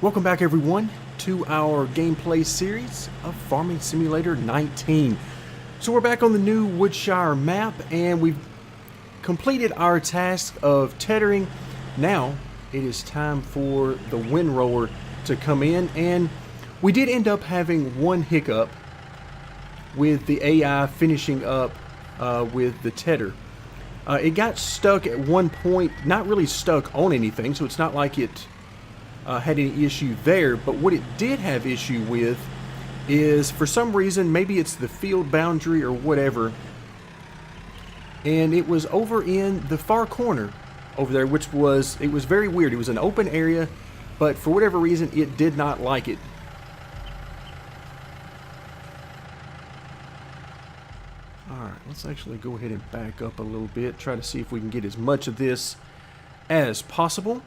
Welcome back everyone to our gameplay series of Farming Simulator 19. So we're back on the new Woodshire map and we've completed our task of tethering. Now it is time for the windrower to come in, and we did end up having one hiccup with the AI finishing up with the tether. It got stuck at one point, not really stuck on anything, so it's not like it had any issue there, but what it did have issue with is, for some reason, maybe it's the field boundary or whatever, and it was over in the far corner over there, which was, it was very weird. It was an open area, but for whatever reason it did not like it. Alright, let's actually go ahead and back up a little bit, try to see if we can get as much of this as possible.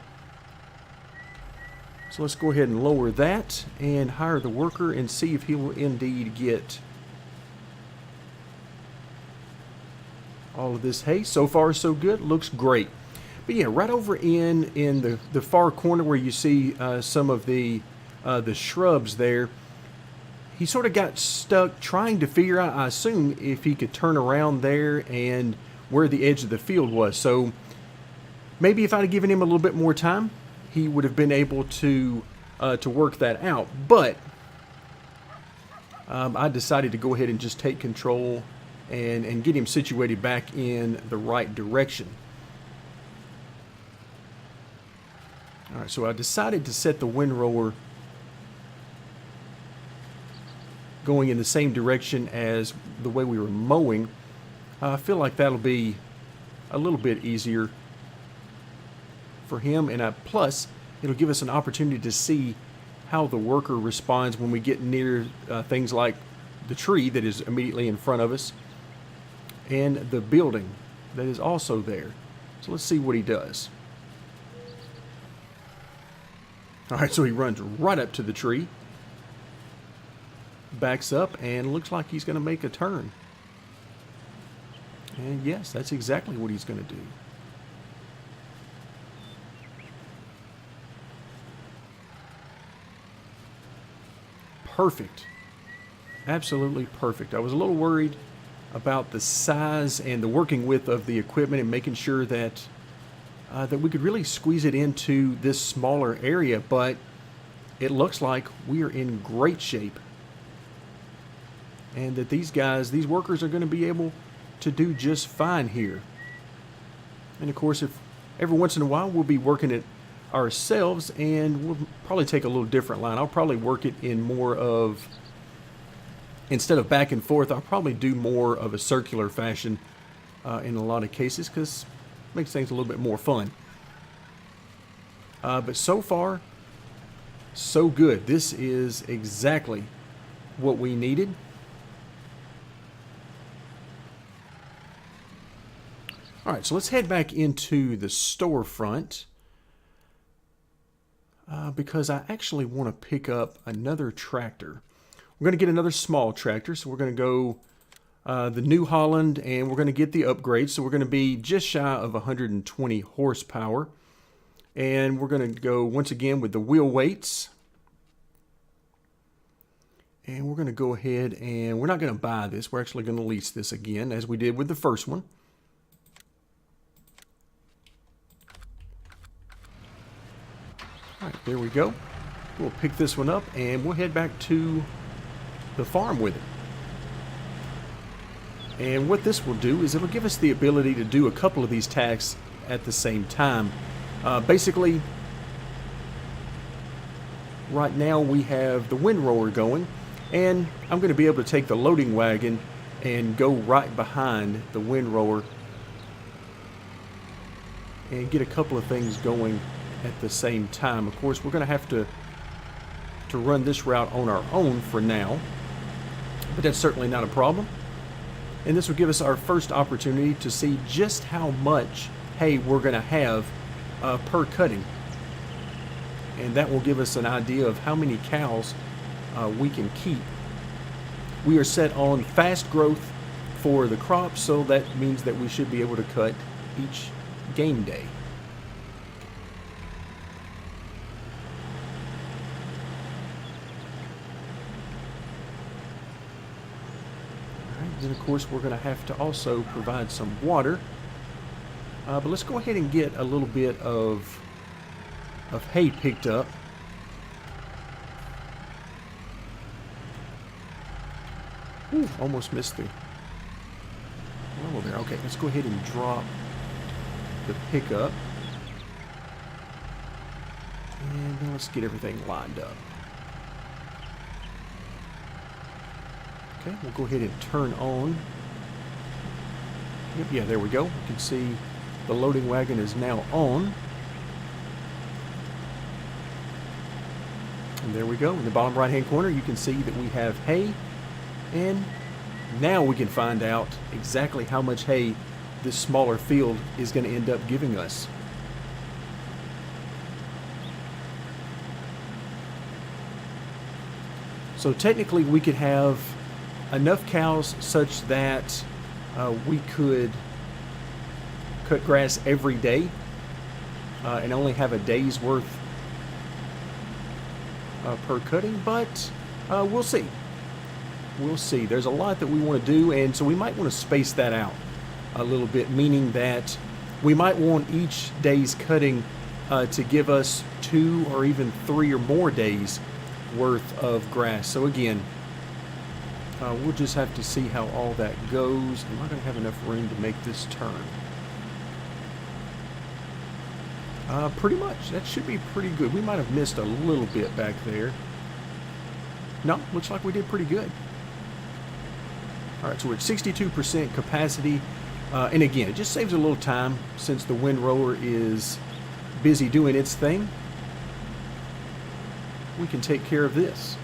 So let's go ahead and lower that and hire the worker and see if he will indeed get all of this hay. So far so good, looks great. But yeah, right over in the far corner where you see some of the shrubs there, he sort of got stuck trying to figure out, I assume, if he could turn around there and where the edge of the field was. So maybe if I'd have given him a little bit more time, he would have been able to work that out. But I decided to go ahead and just take control and get him situated back in the right direction. Alright, so I decided to set the windrower going in the same direction as the way we were mowing. I feel like that'll be a little bit easier for him, and plus it'll give us an opportunity to see how the worker responds when we get near things like the tree that is immediately in front of us and the building that is also there. So let's see what he does. Alright, so he runs right up to the tree, backs up, and looks like he's going to make a turn. And yes, that's exactly what he's going to do. Perfect. Absolutely perfect. I was a little worried about the size and the working width of the equipment and making sure that that we could really squeeze it into this smaller area, but it looks like we are in great shape and that these workers are going to be able to do just fine here. And of course, if every once in a while we'll be working it ourselves, and we'll probably take a little different line. I'll probably work it in more of, instead of back and forth, I'll probably do more of a circular fashion in a lot of cases, because it makes things a little bit more fun. But so far so good. This is exactly what we needed. Alright, so let's head back into the storefront. Because I actually want to pick up another tractor. We're going to get another small tractor, so we're going to go the new Holland, and we're going to get the upgrade. So we're going to be just shy of 120 horsepower. And we're going to go once again with the wheel weights. And we're going to go ahead and we're not going to buy this. We're actually going to lease this again, as we did with the first one. Alright, there we go. We'll pick this one up and we'll head back to the farm with it. And what this will do is it'll give us the ability to do a couple of these tasks at the same time. Basically, right now we have the windrower going, and I'm going to be able to take the loading wagon and go right behind the windrower and get a couple of things going at the same time. Of course, we're going to have to run this route on our own for now, but that's certainly not a problem. And this will give us our first opportunity to see just how much hay we're going to have per cutting, and that will give us an idea of how many cows we can keep. We are set on fast growth for the crop, so that means that we should be able to cut each game day. Then, of course, we're going to have to also provide some water. But let's go ahead and get a little bit of hay picked up. Ooh, almost missed the level there. Okay, let's go ahead and drop the pickup. And then let's get everything lined up. Okay, we'll go ahead and turn on. Yep, yeah, there we go. You can see the loading wagon is now on. And there we go. In the bottom right-hand corner, you can see that we have hay. And now we can find out exactly how much hay this smaller field is going to end up giving us. So technically we could have enough cows such that we could cut grass every day and only have a day's worth per cutting, but we'll see. We'll see. There's a lot that we want to do, and so we might want to space that out a little bit, meaning that we might want each day's cutting to give us 2 or even 3 or more days worth of grass. So again, we'll just have to see how all that goes. Am I going to have enough room to make this turn? Pretty much. That should be pretty good. We might have missed a little bit back there. No, looks like we did pretty good. Alright, so we're at 62% capacity. And again, it just saves a little time since the windrower is busy doing its thing. We can take care of this.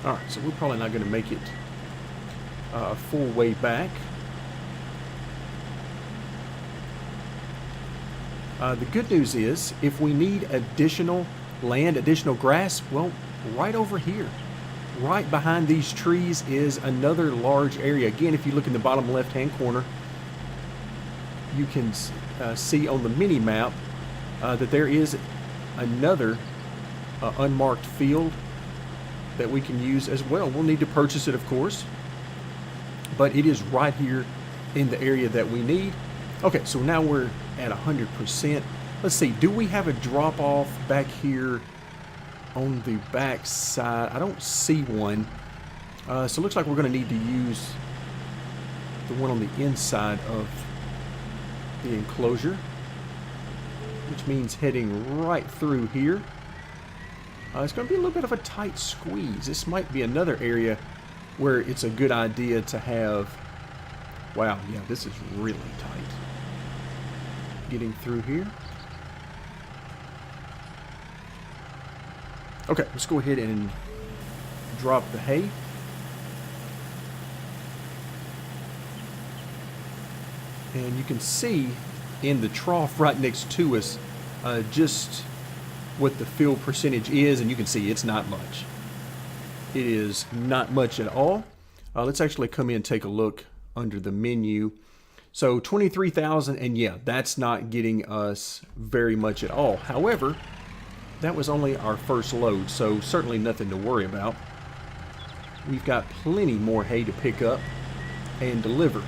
Alright, so we're probably not going to make it a full way back. The good news is, if we need additional land, additional grass, well, right over here, right behind these trees is another large area. Again, if you look in the bottom left-hand corner, you can see on the mini map that there is another unmarked field that we can use as well. We'll need to purchase it, of course, but it is right here in the area that we need. Okay, so now we're at 100%. Let's see, do we have a drop-off back here on the back side? I don't see one. So it looks like we're going to need to use the one on the inside of the enclosure, which means heading right through here. It's going to be a little bit of a tight squeeze. This might be another area where it's a good idea to have... Wow, yeah, this is really tight. Getting through here. Okay, let's go ahead and drop the hay. And you can see in the trough right next to us just what the fill percentage is, and you can see it's not much. It is not much at all. Let's actually come in and take a look under the menu. So 23,000, and yeah, that's not getting us very much at all. However, that was only our first load, so certainly nothing to worry about. We've got plenty more hay to pick up and deliver.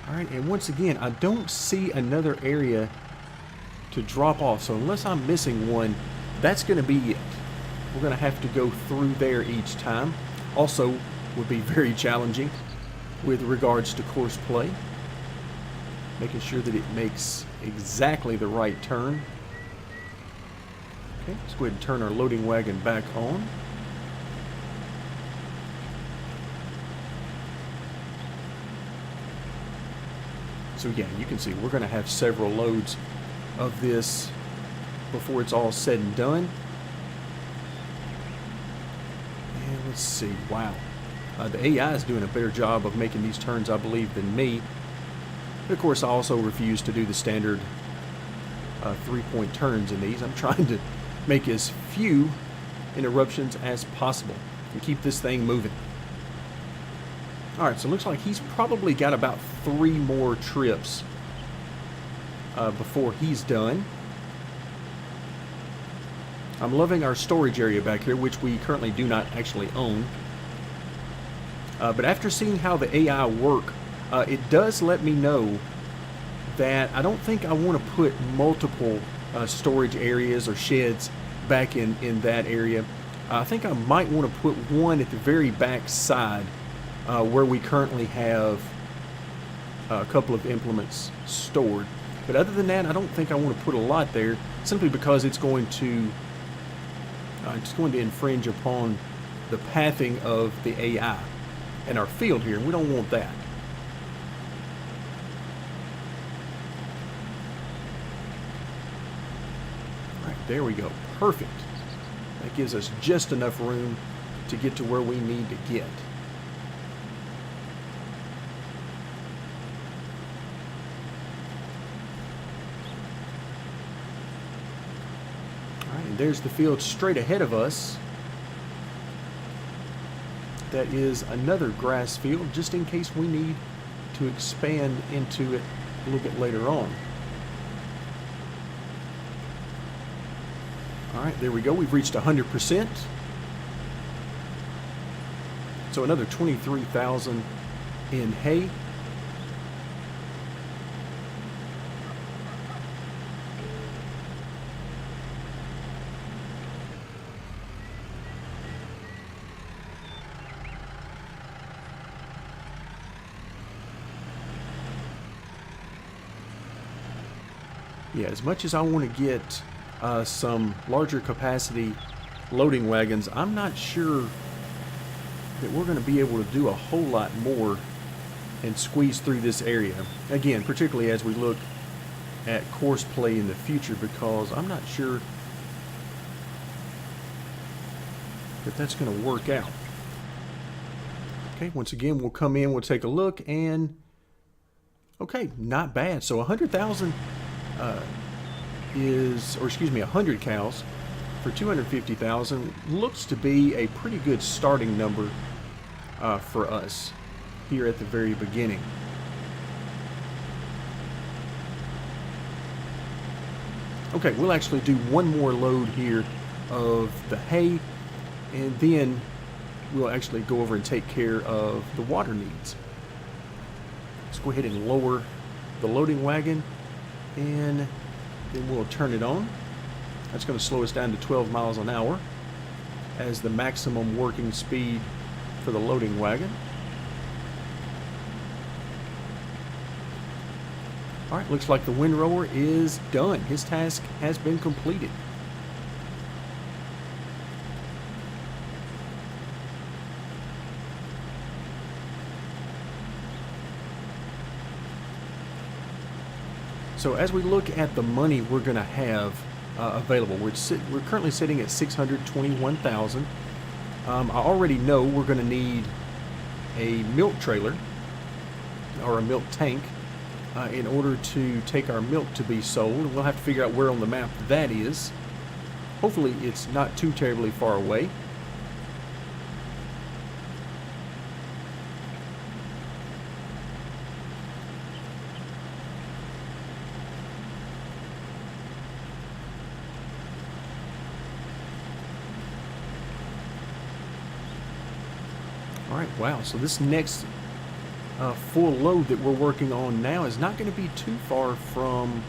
Alright, and once again, I don't see another area to drop off, so unless I'm missing one, that's going to be it. We're going to have to go through there each time. Also, would be very challenging with regards to course play. Making sure that it makes exactly the right turn. Okay, let's go ahead and turn our loading wagon back on. So yeah, you can see we're going to have several loads of this before it's all said and done. And let's see, wow. The AI is doing a better job of making these turns, I believe, than me. But of course, I also refuse to do the standard 3-point turns in these. I'm trying to make as few interruptions as possible and keep this thing moving. Alright, so it looks like he's probably got about 3 more trips before he's done. I'm loving our storage area back here, which we currently do not actually own. But after seeing how the AI work, it does let me know that I don't think I want to put multiple storage areas or sheds back in that area. I think I might want to put one at the very back side where we currently have a couple of implements stored. But other than that, I don't think I want to put a lot there, simply because it's going to infringe upon the pathing of the AI in our field here, and we don't want that. All right, there we go. Perfect. That gives us just enough room to get to where we need to get. All right, and there's the field straight ahead of us. That is another grass field, just in case we need to expand into it a little bit later on. All right, there we go. We've reached 100%. So another 23,000 in hay. Yeah, as much as I want to get some larger capacity loading wagons, I'm not sure that we're going to be able to do a whole lot more and squeeze through this area. Again, particularly as we look at course play in the future, because I'm not sure that that's going to work out. Okay, once again, we'll come in, we'll take a look, and okay, not bad. So 100,000 100 cows for 250,000 looks to be a pretty good starting number for us here at the very beginning. Okay, we'll actually do one more load here of the hay, and then we'll actually go over and take care of the water needs. Let's go ahead and lower the loading wagon, and then we'll turn it on. That's going to slow us down to 12 miles an hour as the maximum working speed for the loading wagon. All right, looks like the windrower is done. His task has been completed. So as we look at the money we're going to have available, we're currently sitting at 621,000. I already know we're going to need a milk trailer or a milk tank in order to take our milk to be sold. We'll have to figure out where on the map that is. Hopefully it's not too terribly far away. All right, wow, so this next full load that we're working on now is not going to be too far from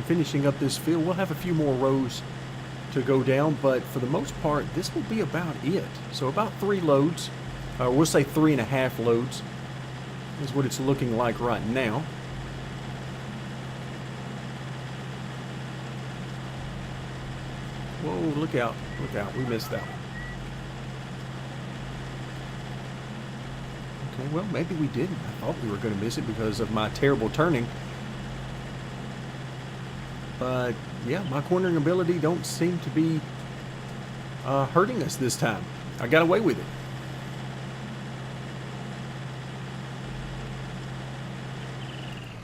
finishing up this field. We'll have a few more rows to go down, but for the most part, this will be about it. So about 3 loads, we'll say 3.5 loads is what it's looking like right now. Whoa, look out, we missed that one. Okay, well, maybe we didn't. I thought we were going to miss it because of my terrible turning. But yeah, my cornering ability don't seem to be hurting us this time. I got away with it.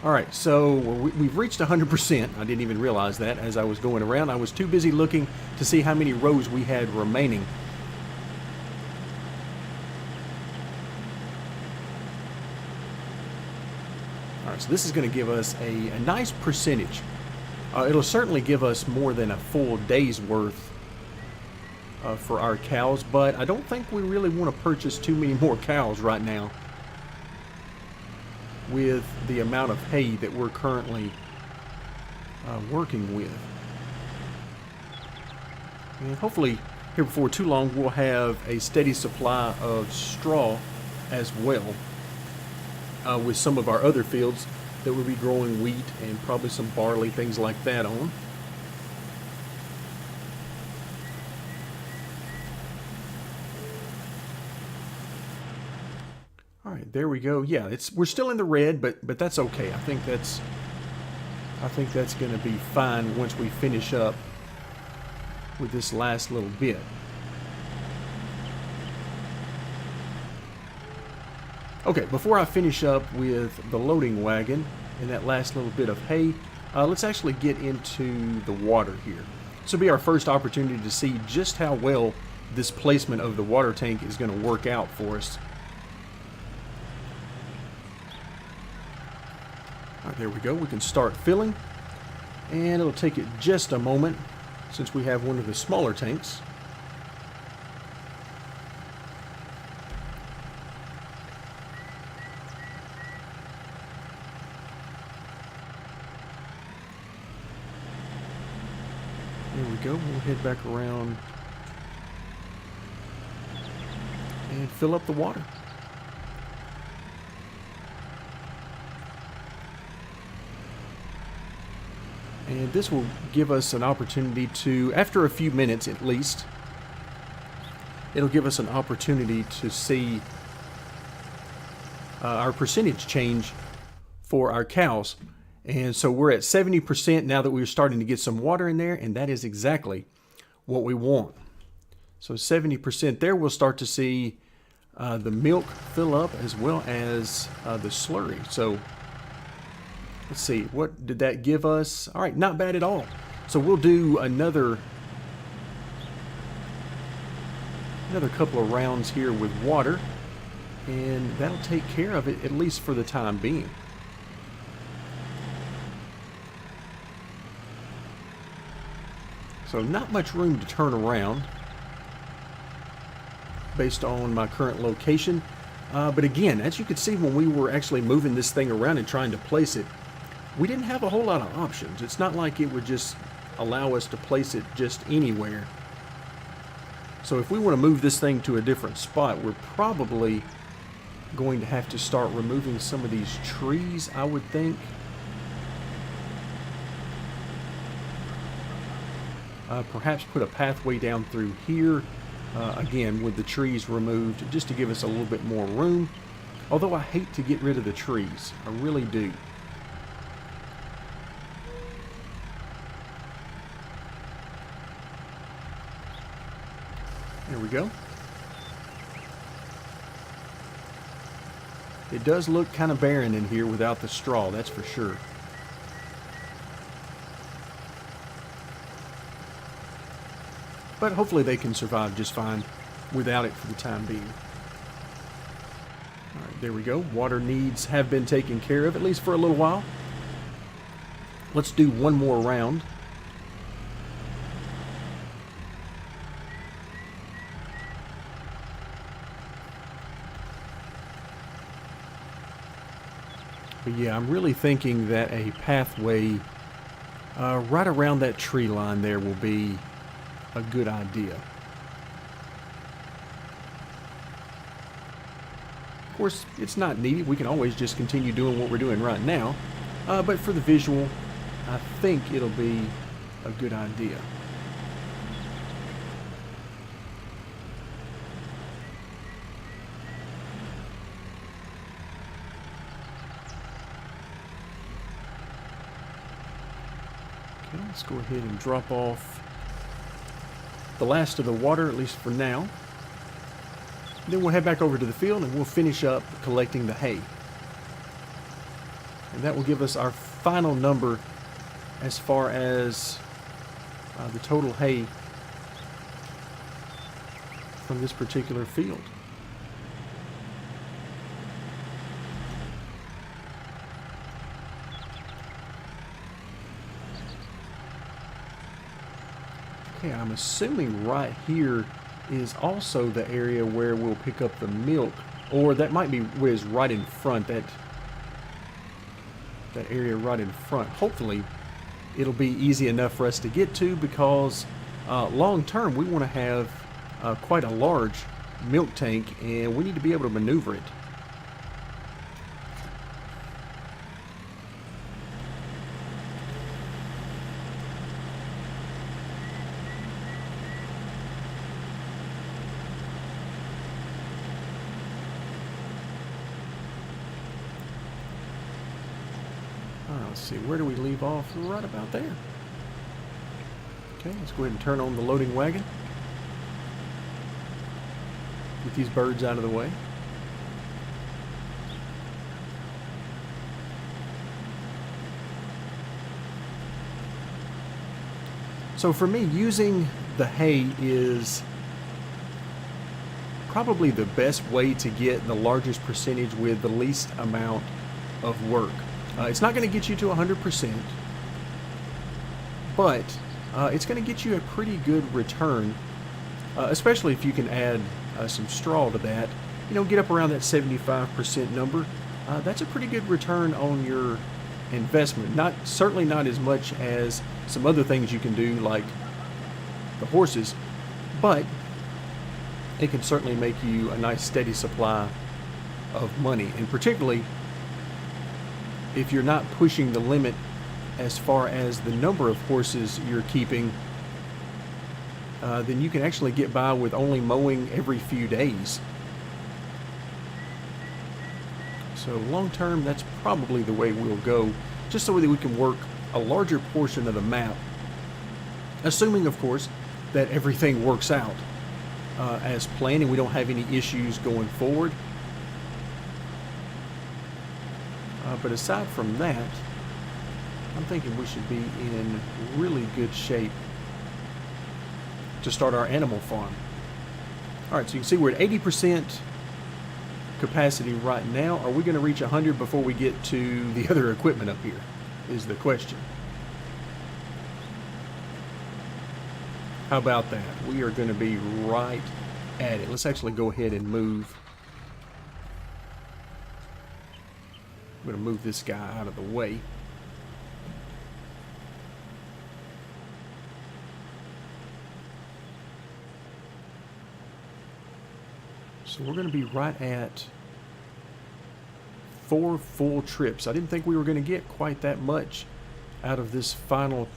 All right, so we've reached 100%. I didn't even realize that as I was going around. I was too busy looking to see how many rows we had remaining. All right, so this is going to give us a nice percentage It'll certainly give us more than a full day's worth for our cows, but I don't think we really want to purchase too many more cows right now with the amount of hay that we're currently working with. And hopefully here before too long we'll have a steady supply of straw as well with some of our other fields that will be growing wheat and probably some barley, things like that on. All right, there we go. Yeah, we're still in the red, but that's okay. I think that's going to be fine once we finish up with this last little bit. Okay, before I finish up with the loading wagon and that last little bit of hay, let's actually get into the water here. This will be our first opportunity to see just how well this placement of the water tank is going to work out for us. All right, there we go. We can start filling, and it'll take it just a moment since we have one of the smaller tanks. There we go. We'll head back around and fill up the water. And this will give us an opportunity to, after a few minutes at least, it'll give us an opportunity to see our percentage change for our cows. And so we're at 70% now that we're starting to get some water in there, and that is exactly what we want. So 70% there, we'll start to see the milk fill up as well as the slurry. So let's see, what did that give us? All right, not bad at all. So we'll do another couple of rounds here with water, and that'll take care of it, at least for the time being. So not much room to turn around based on my current location. But again, as you can see, when we were actually moving this thing around and trying to place it, we didn't have a whole lot of options. It's not like it would just allow us to place it just anywhere. So if we want to move this thing to a different spot, we're probably going to have to start removing some of these trees, I would think. Perhaps put a pathway down through here, again with the trees removed, just to give us a little bit more room. Although I hate to get rid of the trees, I really do. There we go. It does look kind of barren in here without the straw, that's for sure. But hopefully they can survive just fine without it for the time being. All right, there we go. Water needs have been taken care of, at least for a little while. Let's do one more round. But yeah, I'm really thinking that a pathway right around that tree line there will be a good idea. Of course, it's not needed. We can always just continue doing what we're doing right now. But for the visual, I think it'll be a good idea. Okay, let's go ahead and drop off the last of the water, at least for now. Then we'll head back over to the field and we'll finish up collecting the hay. And that will give us our final number as far as the total hay from this particular field. Okay, I'm assuming right here is also the area where we'll pick up the milk, or that might be where it's right in front, that area right in front. Hopefully it'll be easy enough for us to get to, because long term we want to have quite a large milk tank, and we need to be able to maneuver it. Let's see, where do we leave off? Right about there. Okay, let's go ahead and turn on the loading wagon. Get these birds out of the way. So for me, using the hay is probably the best way to get the largest percentage with the least amount of work. It's not going to get you to 100%, but it's going to get you a pretty good return, especially if you can add some straw to that. You know, get up around that 75% number. That's a pretty good return on your investment. Certainly not as much as some other things you can do like the horses, but it can certainly make you a nice steady supply of money, and particularly if you're not pushing the limit as far as the number of horses you're keeping, then you can actually get by with only mowing every few days. So long term, that's probably the way we'll go, just so that we can work a larger portion of the map, assuming of course that everything works out as planned and we don't have any issues going forward. But aside from that, I'm thinking we should be in really good shape to start our animal farm. Alright, so you can see we're at 80% capacity right now. Are we going to reach 100 before we get to the other equipment up here, is the question. How about that? We are going to be right at it. Let's actually go ahead and move. I'm going to move this guy out of the way. So we're going to be right at 4 full trips. I didn't think we were going to get quite that much out of this final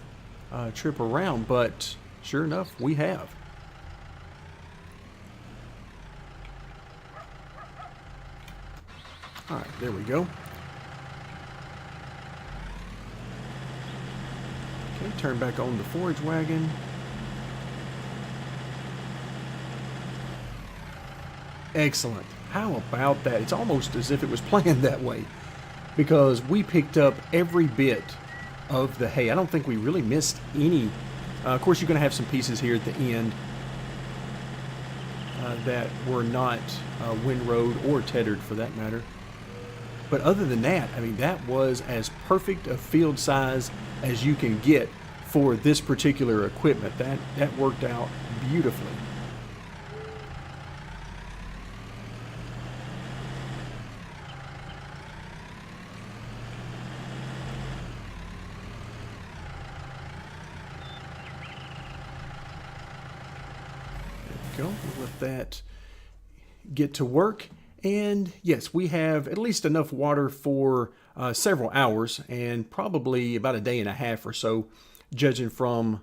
trip around, but sure enough, we have. All right, there we go. Okay, turn back on the forage wagon. Excellent. How about that? It's almost as if it was planned that way, because we picked up every bit of the hay. I don't think we really missed any. Of course, you're going to have some pieces here at the end that were not windrowed or tethered for that matter. But other than that, I mean, that was as perfect a field size as you can get for this particular equipment. That worked out beautifully. There we go. We'll let that get to work. And yes, we have at least enough water for several hours, and probably about a day and a half or so, judging from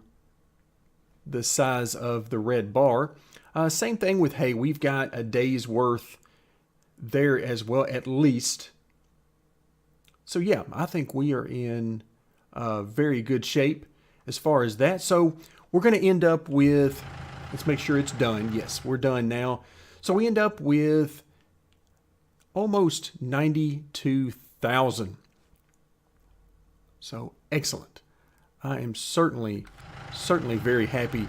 the size of the red bar. Same thing with hay. We've got a day's worth there as well, at least. So yeah, I think we are in very good shape as far as that. So we're going to end up with, let's make sure it's done. Yes, we're done now. So we end up with almost 92,000. So excellent. I am certainly very happy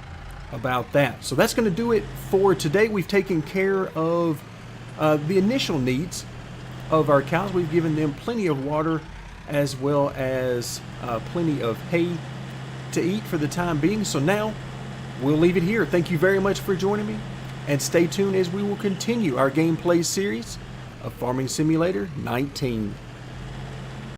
about that. So that's going to do it for today. We've taken care of the initial needs of our cows. We've given them plenty of water as well as plenty of hay to eat for the time being. So now we'll leave it here. Thank you very much for joining me, and stay tuned as we will continue our gameplay series of Farming Simulator 19.